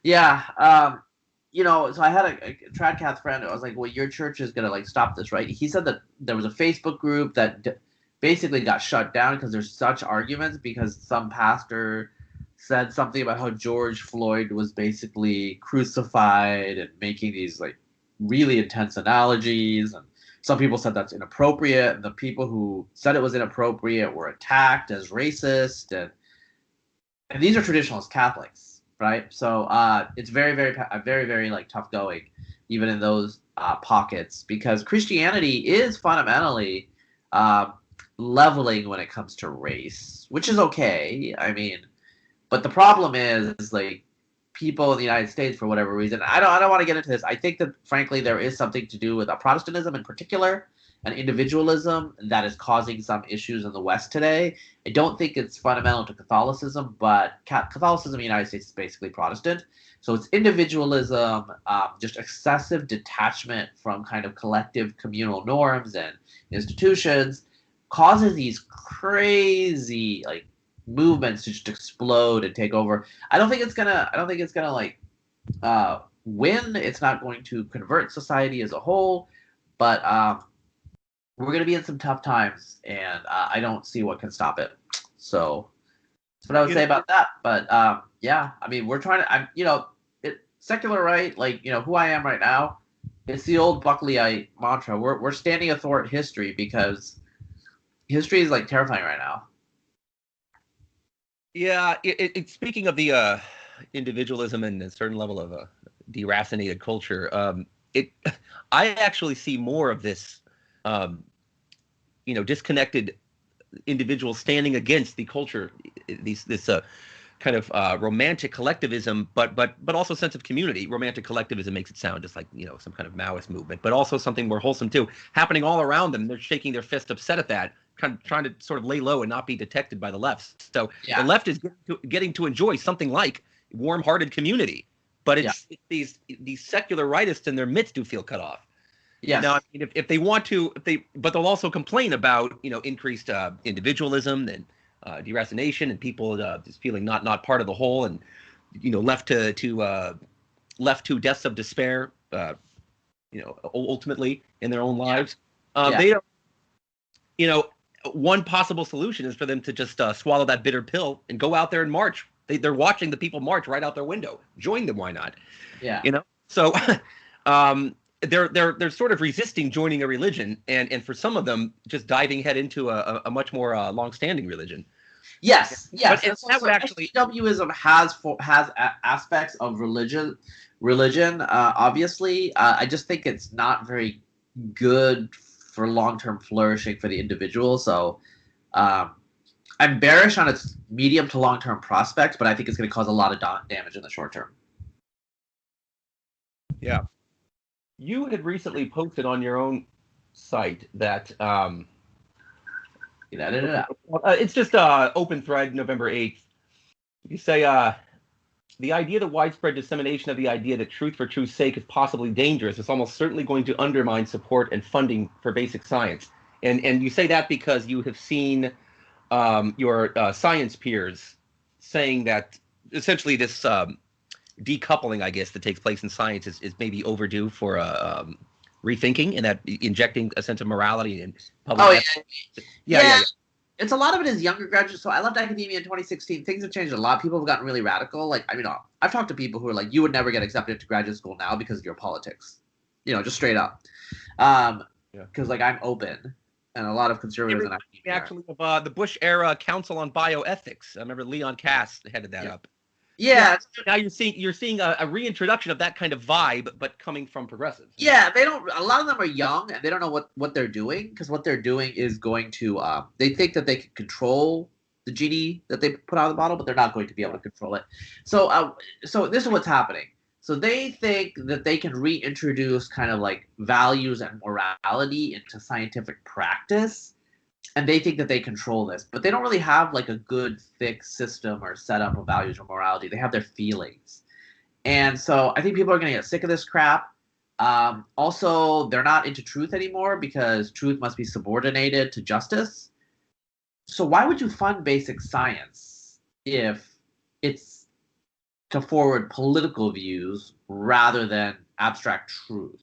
Yeah. So I had a Tradcath friend. I was like, well, your church is going to like stop this, right? He said that there was a Facebook group that basically got shut down because there's such arguments because some pastor said something about how George Floyd was basically crucified and making these like really intense analogies. And some people said that's inappropriate. And the people who said it was inappropriate were attacked as racist. And these are traditionalist Catholics, right? So it's very, very like tough going, even in those pockets, because Christianity is fundamentally uh, leveling when it comes to race, which is okay. I mean, but the problem is like people in the United States, for whatever reason, I don't want to get into this. I think that frankly there is something to do with Protestantism in particular and individualism that is causing some issues in the West today. I don't think it's fundamental to Catholicism, but Catholicism in the United States is basically Protestant. So it's individualism, just excessive detachment from kind of collective communal norms and institutions causes these crazy like movements to just explode and take over. I don't think it's gonna like win. It's not going to convert society as a whole, but we're going to be in some tough times, and I don't see what can stop it. So that's what I would say about that. But yeah, I mean, we're trying to. Secular right, like who I am right now. It's the old Buckleyite mantra. We're standing athwart history because history is like terrifying right now. Yeah, speaking of the individualism and a certain level of deracinated culture, it I actually see more of this, disconnected individuals standing against the culture, this kind of romantic collectivism, but also sense of community. Romantic collectivism makes it sound just like some kind of Maoist movement, but also something more wholesome too, happening all around them. They're shaking their fist, upset at that, kind of trying to sort of lay low and not be detected by the left. So the left is getting to enjoy something like warm-hearted community, but it's these secular rightists in their midst who feel cut off. Yes. Now, I mean, if they want to, but they'll also complain about increased individualism and deracination and people just feeling not part of the whole, and left to deaths of despair, ultimately in their own lives. They don't. One possible solution is for them to just swallow that bitter pill and go out there and march. They're watching the people march right out their window. Join them, why not? Yeah. So they're sort of resisting joining a religion, and for some of them, just diving head into a much more long-standing religion. Yes. But that would actually SJWism has aspects of religion. Obviously, I just think it's not very good for long-term flourishing for the individual. So I'm bearish on its medium to long-term prospects, but I think it's going to cause a lot of damage in the short term. Yeah. You had recently posted on your own site that it's just open thread, November 8th. You say the idea that widespread dissemination of the idea that truth for truth's sake is possibly dangerous is almost certainly going to undermine support and funding for basic science. And you say that because you have seen your science peers saying that essentially this decoupling, I guess, that takes place in science is maybe overdue for rethinking, and that injecting a sense of morality and public. Yeah. It's a lot of it is younger graduates. So I left academia in 2016. Things have changed a lot. People have gotten really radical. Like, I mean, I've talked to people who are like, you would never get accepted to graduate school now because of your politics. Just straight up. Because like I'm open, and a lot of conservatives in academia actually of the Bush era Council on Bioethics. I remember Leon Cass headed that up. Yeah. Now you're seeing a reintroduction of that kind of vibe, but coming from progressives. Yeah, they don't. A lot of them are young and they don't know what they're doing, because what they're doing is going to. They think that they can control the genie that they put out of the bottle, but they're not going to be able to control it. So this is what's happening. So they think that they can reintroduce kind of like values and morality into scientific practice, and they think that they control this, but they don't really have like a good fixed system or setup of values or morality. They have their feelings. And so I think people are going to get sick of this crap. Also, they're not into truth anymore because truth must be subordinated to justice. So why would you fund basic science if it's to forward political views rather than abstract truth.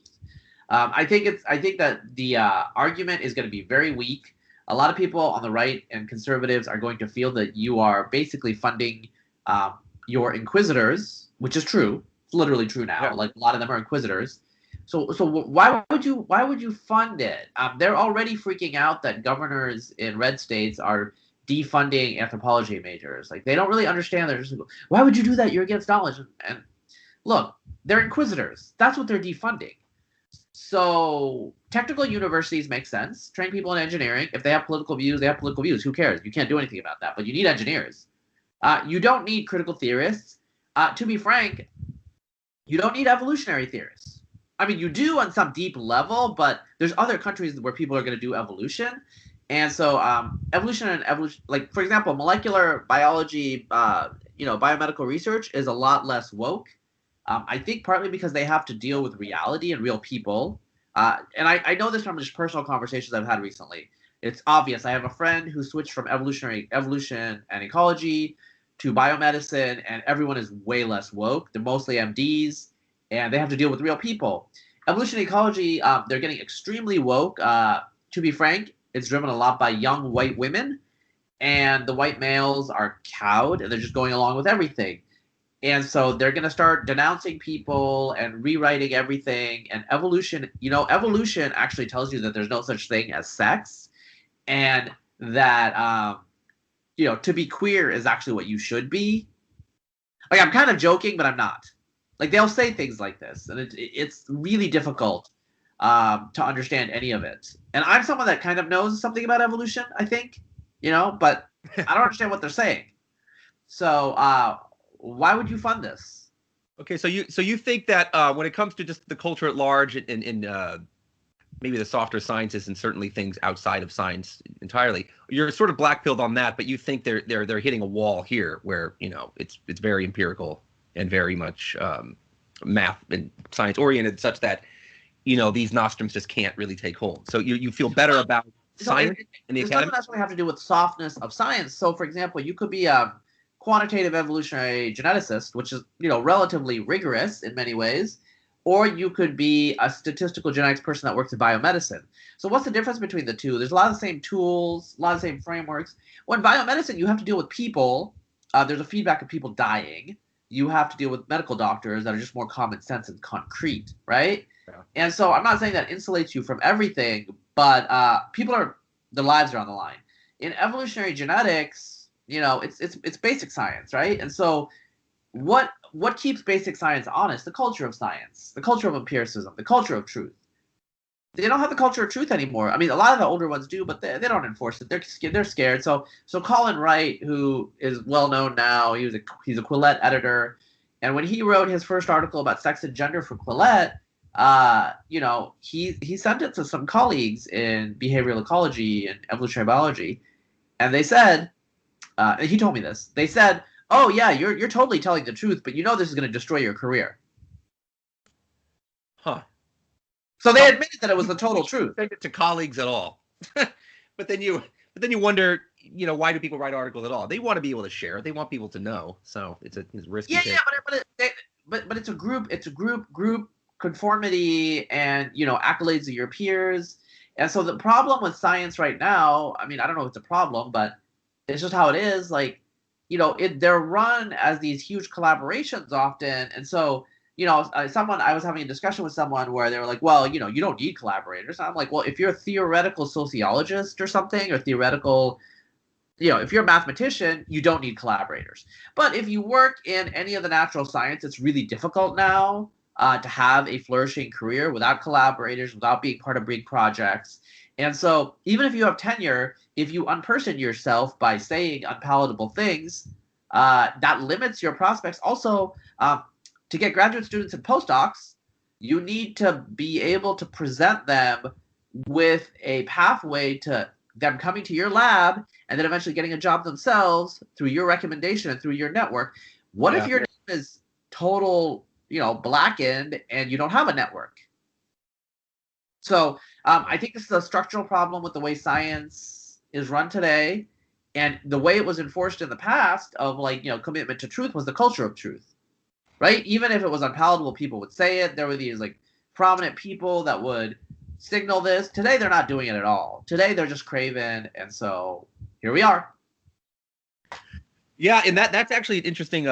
I think that the argument is going to be very weak. A lot of people on the right and conservatives are going to feel that you are basically funding um, your inquisitors, which is true. It's literally true now. Yeah. Like a lot of them are inquisitors. So why would you fund it? They're already freaking out that governors in red states are defunding anthropology majors. Like they don't really understand. They're just like, why would you do that? You're against knowledge. And look, they're inquisitors. That's what they're defunding. So technical universities make sense. Train people in engineering. If they have political views, they have political views. Who cares? You can't do anything about that. But you need engineers. You don't need critical theorists. To be frank, you don't need evolutionary theorists. I mean, you do on some deep level, but there's other countries where people are going to do evolution. And so evolution, like for example, molecular biology, biomedical research is a lot less woke. I think partly because they have to deal with reality and real people. And I know this from just personal conversations I've had recently. It's obvious. I have a friend who switched from evolution and ecology to biomedicine, and everyone is way less woke. They're mostly MDs, and they have to deal with real people. Evolution and ecology, they're getting extremely woke. To be frank, it's driven a lot by young white women, and the white males are cowed, and they're just going along with everything. And so they're going to start denouncing people and rewriting everything. And evolution actually tells you that there's no such thing as sex, and that to be queer is actually what you should be. Like I'm kind of joking, but I'm not. Like they'll say things like this, and it's really difficult to understand any of it. And I'm someone that kind of knows something about evolution, I think, but I don't understand what they're saying. So why would you fund this? Okay, so you think that when it comes to just the culture at large and maybe the softer sciences and certainly things outside of science entirely, you're sort of black-pilled on that, but you think they're hitting a wall here where it's very empirical and very much math and science oriented, such that these nostrums just can't really take hold. So you feel better about science in the academy? This doesn't necessarily have to do with softness of science. So, for example, you could be a quantitative evolutionary geneticist, which is relatively rigorous in many ways, or you could be a statistical genetics person that works in biomedicine. So what's the difference between the two? There's a lot of the same tools, a lot of the same frameworks. Well, in biomedicine, you have to deal with people. There's a feedback of people dying. You have to deal with medical doctors that are just more common sense and concrete, right? Yeah. And so I'm not saying that insulates you from everything, but their lives are on the line. In evolutionary genetics, it's basic science, right? And so what keeps basic science honest? The culture of science, the culture of empiricism, the culture of truth. They don't have the culture of truth anymore. I mean, a lot of the older ones do, but they don't enforce it. They're scared. So Colin Wright, who is well known now, he's a Quillette editor, and when he wrote his first article about sex and gender for Quillette, he sent it to some colleagues in behavioral ecology and evolutionary biology, and they said, he told me this. They said, "Oh yeah, you're totally telling the truth, but this is going to destroy your career." Huh. So they admitted that it was the total truth. Send it to colleagues at all. but then you wonder, why do people write articles at all? They want to be able to share it. They want people to know. So it's risky. Yeah, but it's a group conformity and accolades of your peers. And so the problem with science right now, I mean, I don't know if it's a problem, but it's just how it is. Like, they're run as these huge collaborations often, and so I was having a discussion with someone where they were like, well, you don't need collaborators. And I'm like, well, if you're a theoretical sociologist or something, or theoretical, if you're a mathematician, you don't need collaborators. But if you work in any of the natural science, it's really difficult now to have a flourishing career without collaborators, without being part of big projects. And so even if you have tenure, if you unperson yourself by saying unpalatable things, that limits your prospects. Also, to get graduate students and postdocs, you need to be able to present them with a pathway to them coming to your lab and then eventually getting a job themselves through your recommendation and through your network. What if your name is total, blackened and you don't have a network? So I think this is a structural problem with the way science is run today. And the way it was enforced in the past of commitment to truth was the culture of truth. right? Even if it was unpalatable, people would say it. There were these like prominent people that would signal this. Today, they're not doing it at all. Today, they're just craven, and so here we are. Yeah, and that's actually an interesting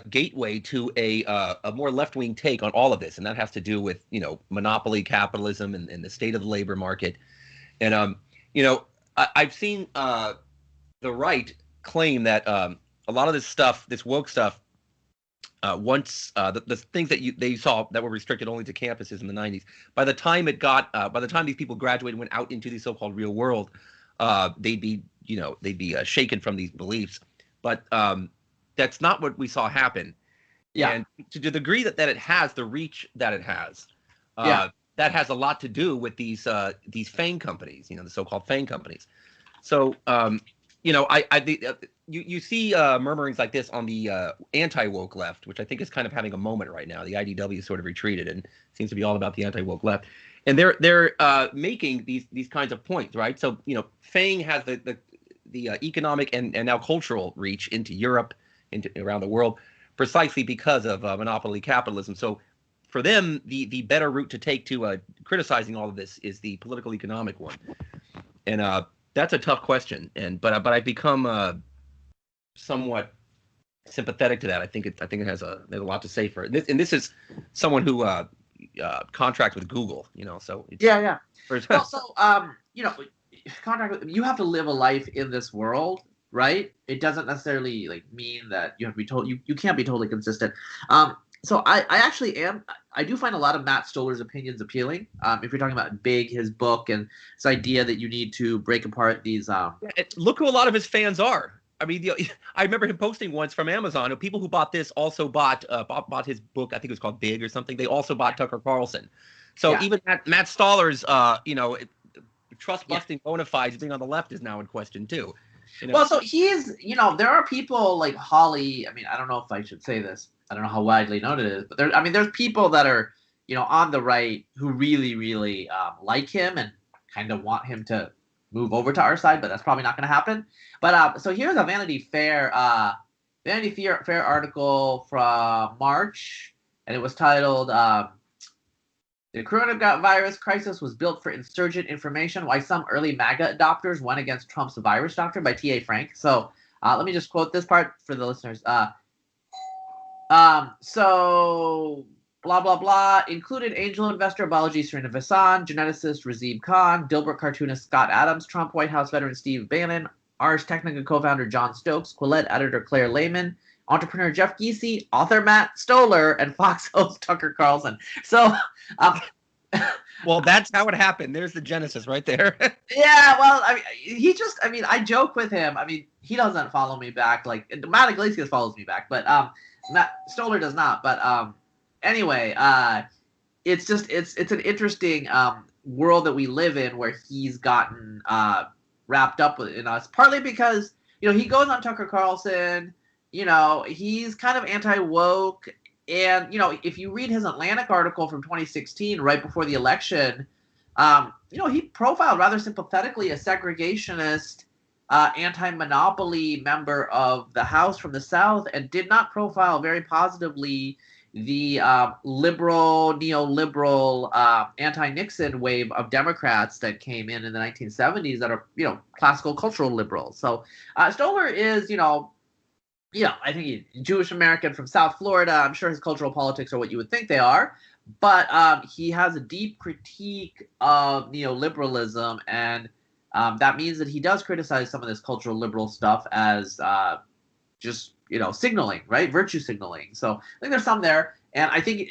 gateway to a more left-wing take on all of this, and that has to do with monopoly capitalism and the state of the labor market. And I've seen the right claim that a lot of this stuff, this woke stuff, once the things that they saw that were restricted only to campuses in the 90s, by the time these people graduated and went out into the so-called real world, they'd be shaken from these beliefs. But that's not what we saw happen. Yeah. And to the degree that it has the reach that it has, that has a lot to do with these FANG companies, the so-called FANG companies. So, you see murmurings like this on the anti-woke left, which I think is kind of having a moment right now. The IDW sort of retreated and seems to be all about the anti-woke left. And they're making these kinds of points, right? So, FANG has the economic and now cultural reach into Europe, into around the world, precisely because of monopoly capitalism. So for them, the better route to take to criticizing all of this is the political economic one. And that's a tough question. But I've become somewhat sympathetic to that. I think it has a lot to say for it. This is someone who contracts with Google, so it's, yeah. Well, so you have to live a life in this world, right? It doesn't necessarily mean that you have to be told you can't be totally consistent. So I do find a lot of Matt Stoller's opinions appealing. If you're talking about Big, his book, and this idea that you need to break apart these. Look who a lot of his fans are. I mean, I remember him posting once from Amazon. People who bought this also bought his book. I think it was called Big or something. They also bought Tucker Carlson. So even Matt Stoller's, trust-busting bona fides being on the left is now in question too. Well, so he's, there are people like Holly. I mean, I don't know if I should say this. I don't know how widely known it is, but there's people that are, on the right who really, really like him and kind of want him to move over to our side, but that's probably not going to happen. But so here's a Vanity Fair article from March, and it was titled "The Coronavirus Crisis Was Built for Insurgent Information: Why Some Early MAGA Adopters Went Against Trump's Virus Doctrine" by T.A. Frank. So let me just quote this part for the listeners. So blah, blah, blah, included angel investor Balaji Srinivasan, geneticist Razib Khan, Dilbert cartoonist Scott Adams, Trump White House veteran Steve Bannon, Ars Technica co-founder John Stokes, Quillette editor Claire Lehman, entrepreneur Jeff Giese, author Matt Stoller, and Fox host Tucker Carlson. So, well, that's how it happened. There's the genesis right there. Yeah, well, I joke with him. I mean, he doesn't follow me back. Like, Matt Iglesias follows me back, but Matt Stoller does not. But anyway, it's an interesting world that we live in where he's gotten wrapped up in us, partly because he goes on Tucker Carlson. He's kind of anti-woke, and if you read his Atlantic article from 2016, right before the election, he profiled rather sympathetically a segregationist, anti-monopoly member of the House from the South, and did not profile very positively the liberal, neoliberal, anti-Nixon wave of Democrats that came in the 1970s that are, classical cultural liberals. So Stoller is, I think he's Jewish American from South Florida. I'm sure his cultural politics are what you would think they are. But he has a deep critique of neoliberalism, and that means that he does criticize some of this cultural liberal stuff as just signaling, right? Virtue signaling. So I think there's some there. And I think,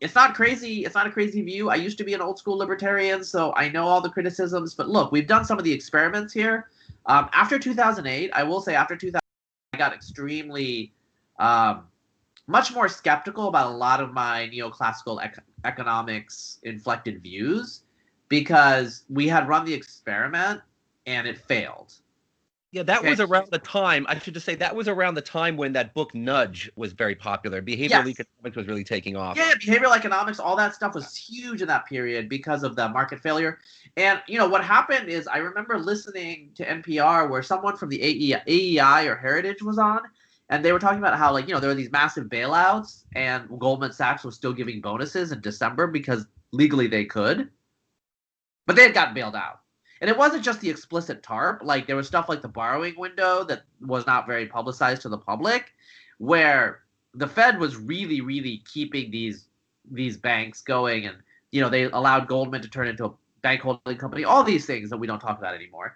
it's not crazy. It's not a crazy view. I used to be an old school libertarian, so I know all the criticisms. But look, we've done some of the experiments here. After 2008, I will say after 2008, I got extremely much more skeptical about a lot of my neoclassical economics inflected views because we had run the experiment and it failed. Yeah, that was around the time, I should just say, that was around the time when that book Nudge was very popular. Behavioral economics was really taking off. Yeah, behavioral economics, all that stuff was huge in that period because of the market failure. And, what happened is I remember listening to NPR where someone from the AEI or Heritage was on, And they were talking about how, like, there were these massive bailouts, and Goldman Sachs was still giving bonuses in December because legally they could, but they had gotten bailed out. And it wasn't just the explicit TARP. Like, there was stuff like the borrowing window that was not very publicized to the public, where the Fed was really, really keeping these banks going, and they allowed Goldman to turn into a bank holding company. All these things that we don't talk about anymore.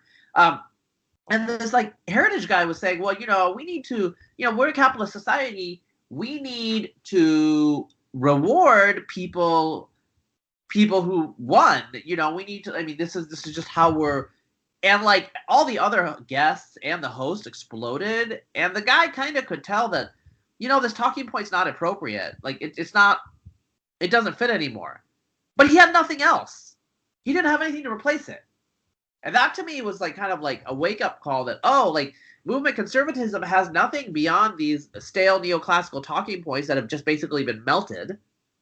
And this like heritage guy was saying, well, we need to, we're a capitalist society. We need to reward people who won. We need to. I mean, this is just how we're. And like all the other guests and the host exploded, and the guy kind of could tell that, this talking point's not appropriate. Like it's not. It doesn't fit anymore. But he had nothing else. He didn't have anything to replace it. And that to me was like kind of like a wake-up call that, like movement conservatism has nothing beyond these stale neoclassical talking points that have just basically been melted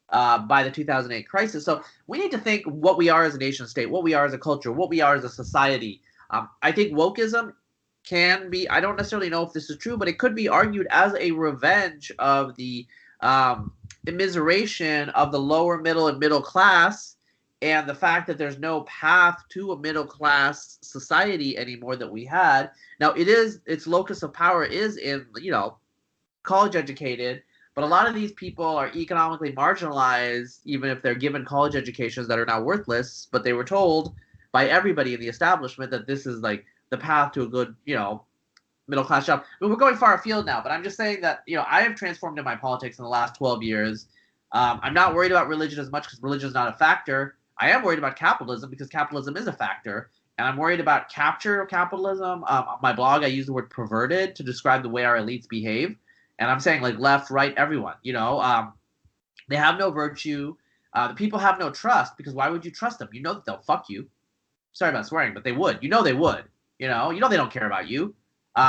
by the 2008 crisis. So we need to think what we are as a nation state, what we are as a culture, what we are as a society. I think wokeism can be, I don't necessarily know if this is true, but it could be argued as a revenge of the immiseration of the lower middle and middle class, and the fact that there's no path to a middle class society anymore that we had. Now its locus of power is in, college educated, but a lot of these people are economically marginalized, even if they're given college educations that are now worthless, but they were told by everybody in the establishment that this is like the path to a good, middle class job. I mean, we're going far afield now, but I'm just saying that, I have transformed in my politics in the last 12 years. I'm not worried about religion as much because religion is not a factor. I am worried about capitalism because capitalism is a factor, and I'm worried about capture of capitalism. On my blog, I use the word perverted to describe the way our elites behave, and I'm saying like left, right, everyone. They have no virtue. The people have no trust because why would you trust them? You know that they'll fuck you. Sorry about swearing, but they would. They would. They don't care about you.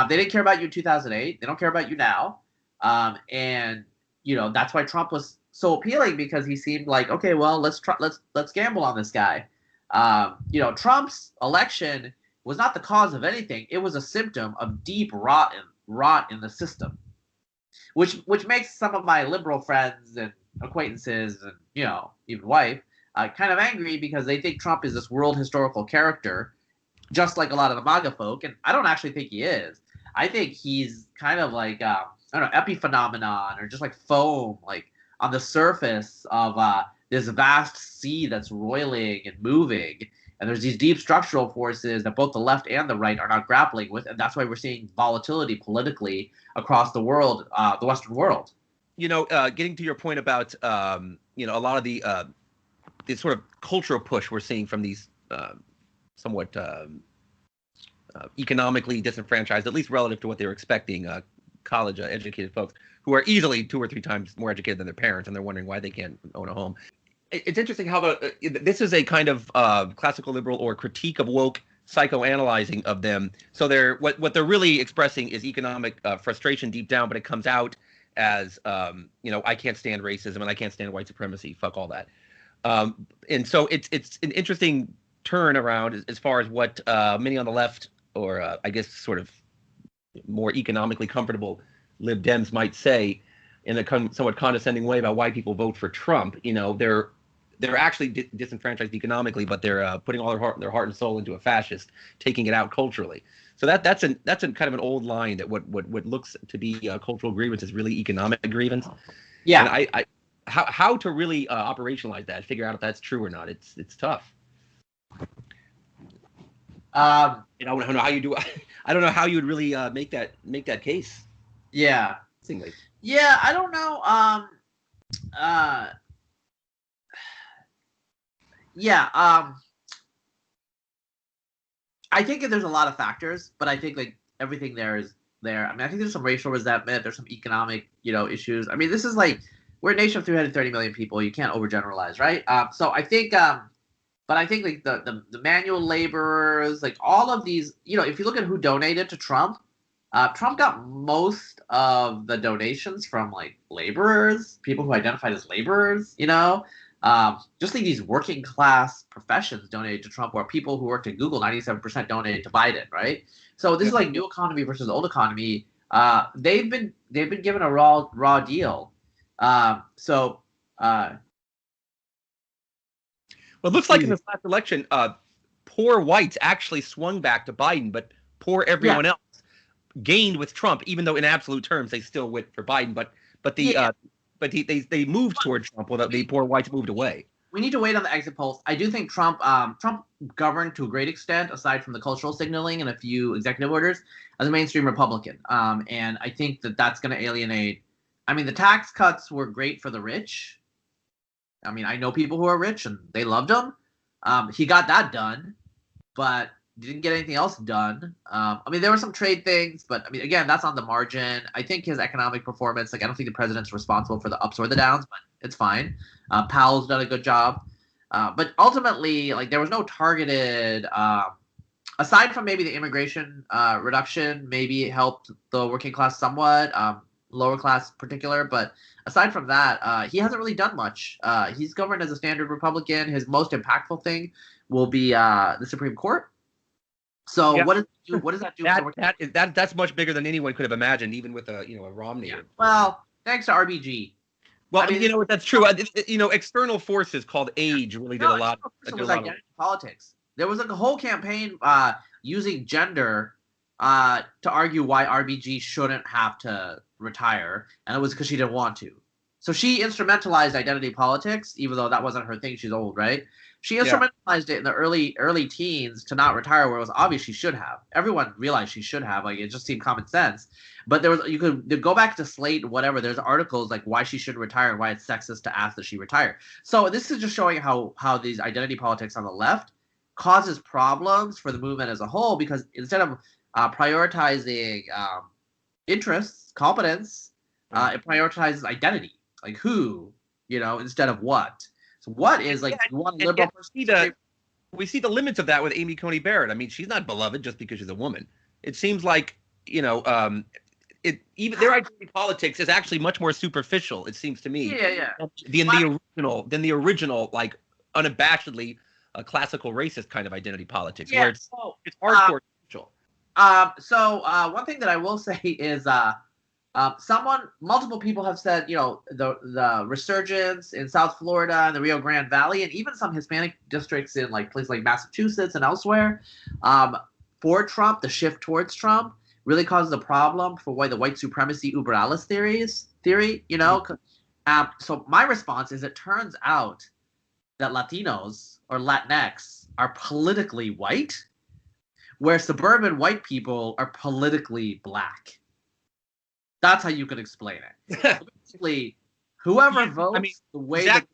They didn't care about you in 2008. They don't care about you now, and that's why Trump was so appealing, because he seemed like, okay, well, let's gamble on this guy. Trump's election was not the cause of anything. It was a symptom of deep rot in the system, which makes some of my liberal friends and acquaintances and even wife kind of angry, because they think Trump is this world historical character, just like a lot of the MAGA folk, and I don't actually think he is. I think he's kind of like I don't know, epiphenomenon, or just like foam, like on the surface of this vast sea that's roiling and moving. And there's these deep structural forces that both the left and the right are not grappling with. And that's why we're seeing volatility politically across the world, the Western world. Getting to your point about, a lot of the sort of cultural push we're seeing from these somewhat economically disenfranchised, at least relative to what they were expecting, college educated folks who are easily 2 or 3 times more educated than their parents, and they're wondering why they can't own a home. It's interesting how this is a kind of classical liberal or critique of woke psychoanalyzing of them. So what they're really expressing is economic frustration deep down, but it comes out as I can't stand racism and I can't stand white supremacy. Fuck all that. And so it's an interesting turn around as far as what many on the left, or I guess sort of more economically comfortable lib Dems might say in a somewhat condescending way about why people vote for Trump. They're actually disenfranchised economically, but they're putting all their heart and soul into a fascist, taking it out culturally. So that's a kind of an old line that what looks to be a cultural grievance is really economic grievance. Yeah. And I how to really operationalize that, figure out if that's true or not. It's tough. I don't know how you do. I don't know how you would really make that case. Yeah. Singly. Yeah, I don't know. I think there's a lot of factors, but I think like everything there is there. I mean, I think there's some racial resentment. There's some economic, issues. I mean, this is like, we're a nation of 330 million people. You can't overgeneralize, right? So I think, but I think like the manual laborers, like all of these, if you look at who donated to Trump, Trump got most of the donations from like laborers, people who identified as laborers, just like these working class professions donated to Trump, where people who worked at Google, 97% donated to Biden, right? So this is like new economy versus old economy. They've been they've been given a raw deal. So Well, it looks like in this last election, poor whites actually swung back to Biden, but poor everyone else gained with Trump, even though in absolute terms they still went for Biden. But they moved toward Trump, while the poor whites moved away. We need to wait on the exit polls. I do think Trump governed to a great extent, aside from the cultural signaling and a few executive orders, as a mainstream Republican. And I think that's going to alienate. I mean, the tax cuts were great for the rich. I mean, I know people who are rich and they loved him. He got that done, but didn't get anything else done. I mean, there were some trade things, but I mean, again, that's on the margin. I think his economic performance, like, I don't think the president's responsible for the ups or the downs, but it's fine. Powell's done a good job. But ultimately, like, there was no targeted, aside from maybe the immigration reduction, maybe it helped the working class somewhat, lower class particular, but aside from that, he hasn't really done much. He's governed as a standard Republican. His most impactful thing will be the Supreme Court. So what does that do? That's much bigger than anyone could have imagined, even with a Romney. Yeah. Well, thanks to RBG. Well, I mean, that's true. External forces called age really did a lot. It was identity politics. There was like a whole campaign using gender to argue why RBG shouldn't have to retire, and it was because she didn't want to. So she instrumentalized identity politics, even though that wasn't her thing. She's old, right? She instrumentalized it in the early teens to not retire, where it was obvious she should have. Everyone realized she should have. Like, it just seemed common sense. But you could go back to Slate, whatever. There's articles like why she should retire and why it's sexist to ask that she retire. So this is just showing how these identity politics on the left causes problems for the movement as a whole, because instead of prioritizing interests, competence, it prioritizes identity, like who, instead of what. So what is like one liberal person? We see the limits of that with Amy Coney Barrett. I mean, she's not beloved just because she's a woman. It seems like even their identity politics is actually much more superficial. It seems to me. Than the original, like, unabashedly classical racist kind of identity politics, where it's hardcore. So one thing that I will say is multiple people have said, the resurgence in South Florida and the Rio Grande Valley, and even some Hispanic districts in like places like Massachusetts and elsewhere, for Trump, the shift towards Trump really causes a problem for why the white supremacy uber alles theory. So my response is, it turns out that Latinos or Latinx are politically white, where suburban white people are politically black. That's how you can explain it. Basically, whoever votes the way Zach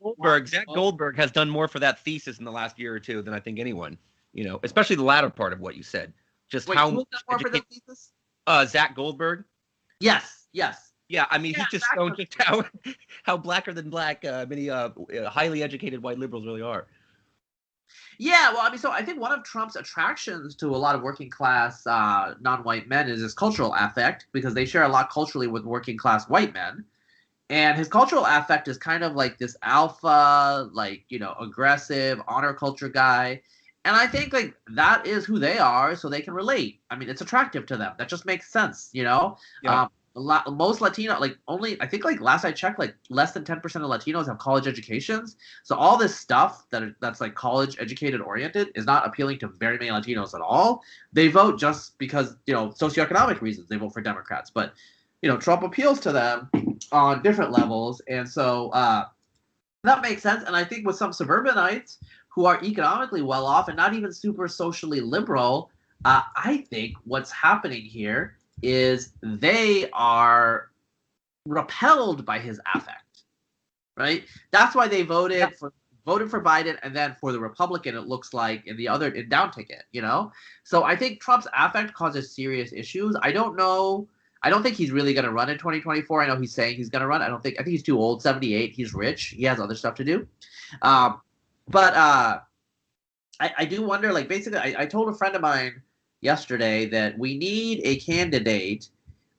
Goldberg has done more for that thesis in the last year or two than I think anyone, especially the latter part of what you said. Just who has done more for that thesis? Zach Goldberg. Yes. Yeah, I mean, he's just shown just how blacker than black many highly educated white liberals really are. Yeah, well, I mean, so I think one of Trump's attractions to a lot of working class non-white men is his cultural affect, because they share a lot culturally with working class white men. And his cultural affect is kind of like this alpha, like, aggressive honor culture guy. And I think like that is who they are, so they can relate. I mean, it's attractive to them. That just makes sense, Yeah. Most Latino, like, only, I think, like, last I checked, like, less than 10% of Latinos have college educations. So all this stuff that's like college educated oriented is not appealing to very many Latinos at all. They vote just because, socioeconomic reasons. They vote for Democrats. But, Trump appeals to them on different levels. And so that makes sense. And I think with some suburbanites who are economically well off and not even super socially liberal, I think what's happening here is they are repelled by his affect, right? That's why they voted for Biden, and then for the Republican, it looks like in down ticket, So I think Trump's affect causes serious issues. I don't think he's really going to run in 2024. I know he's saying he's going to run. I think he's too old, 78. He's rich. He has other stuff to do. But I do wonder, like, basically, I told a friend of mine yesterday that we need a candidate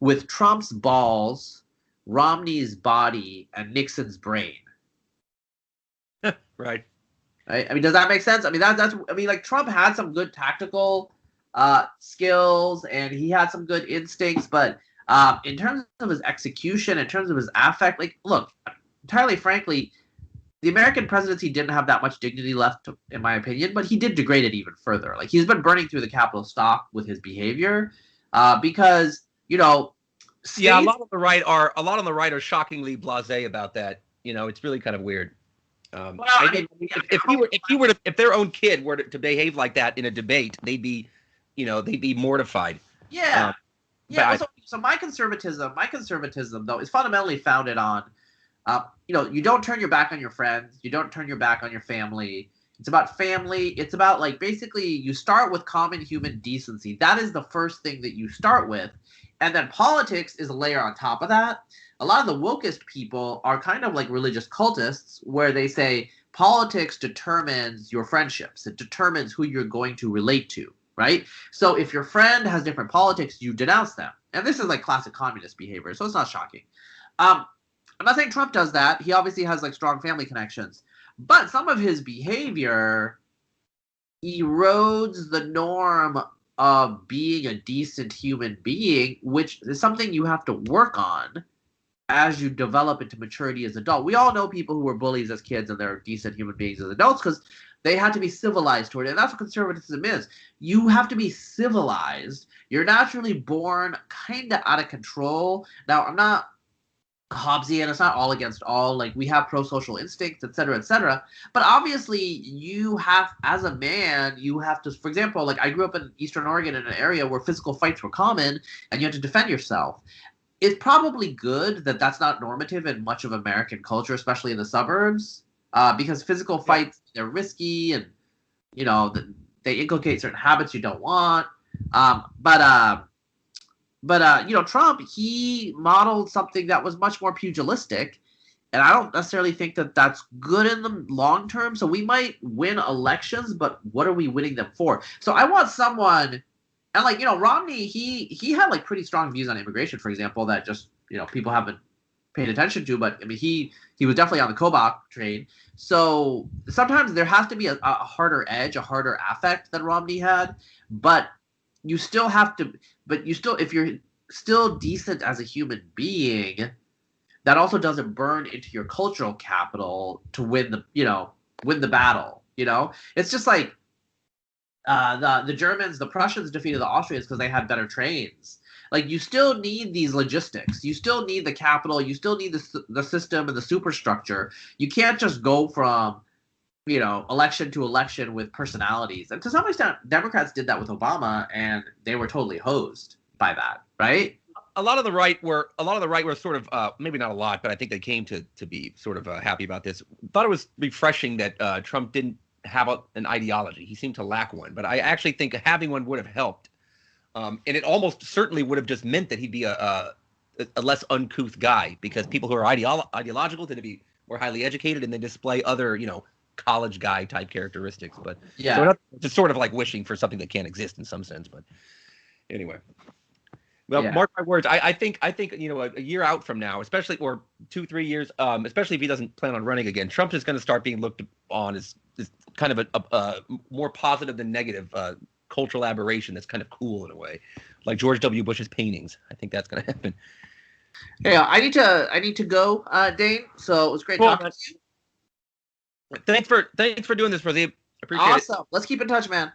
with Trump's balls, Romney's body, and Nixon's brain. Right. I mean, does that make sense? I mean, like, Trump had some good tactical skills, and he had some good instincts, but In terms of his execution, in terms of his affect, like, look, entirely frankly, the American presidency didn't have that much dignity left, in my opinion, but he did degrade it even further. Like, he's been burning through the capital stock with his behavior, because, states. Yeah, a lot on the right are shockingly blasé about that. It's really kind of weird. If their own kid were to behave like that in a debate, they'd be mortified. Yeah. So my conservatism though is fundamentally founded on, you don't turn your back on your friends, you don't turn your back on your family. It's about family. It's about, like, basically you start with common human decency. That is the first thing that you start with, and then politics is a layer on top of that. A lot of the wokest people are kind of like religious cultists, where they say politics determines your friendships. It determines who you're going to relate to, right? So if your friend has different politics, you denounce them. And this is like classic communist behavior, so it's not shocking. I'm not saying Trump does that. He obviously has, like, strong family connections. But some of his behavior erodes the norm of being a decent human being, which is something you have to work on as you develop into maturity as an adult. We all know people who were bullies as kids and they're decent human beings as adults because they had to be civilized toward it. And that's what conservatism is. You have to be civilized. You're naturally born kind of out of control. Now, I'm not Hobbesian. It's not all against all. Like, we have pro-social instincts, et cetera, et cetera. But obviously, you have, as a man, you have to, for example, like, I grew up in Eastern Oregon in an area where physical fights were common and you had to defend yourself. It's probably good that that's not normative in much of American culture, especially in the suburbs, because physical fights, they're risky and, they inculcate certain habits you don't want. But Trump, he modeled something that was much more pugilistic, and I don't necessarily think that that's good in the long term. So we might win elections, but what are we winning them for? So I want someone, and, like, Romney, he had, like, pretty strong views on immigration, for example, that just, people haven't paid attention to. But I mean, he was definitely on the Kobach train. So sometimes there has to be a harder edge, a harder affect than Romney had, but you still have to. But if you're still decent as a human being, that also doesn't burn into your cultural capital to win the battle. It's just like the Germans, the Prussians defeated the Austrians because they had better trains. Like, you still need these logistics. You still need the capital. You still need the system and the superstructure. You can't just go from election to election with personalities. And to some extent, Democrats did that with Obama, and they were totally hosed by that, right? A lot of the right were sort of maybe not a lot, but I think they came to be sort of happy about this. Thought it was refreshing that Trump didn't have an ideology. He seemed to lack one, but I actually think having one would have helped. And it almost certainly would have just meant that he'd be a less uncouth guy, because people who are ideological tend to be more highly educated and they display other, college guy type characteristics. But yeah, so it's sort of like wishing for something that can't exist in some sense. But anyway, well, mark my words. I think a year out from now, especially, or 2-3 years, especially if he doesn't plan on running again, Trump is going to start being looked on as kind of a more positive than negative cultural aberration that's kind of cool in a way, like George W. Bush's paintings. I think that's going to happen. Yeah, I need to go, Dane. So it was great talking to you. Thanks for doing this, Razib. Appreciate it. Awesome. Let's keep in touch, man.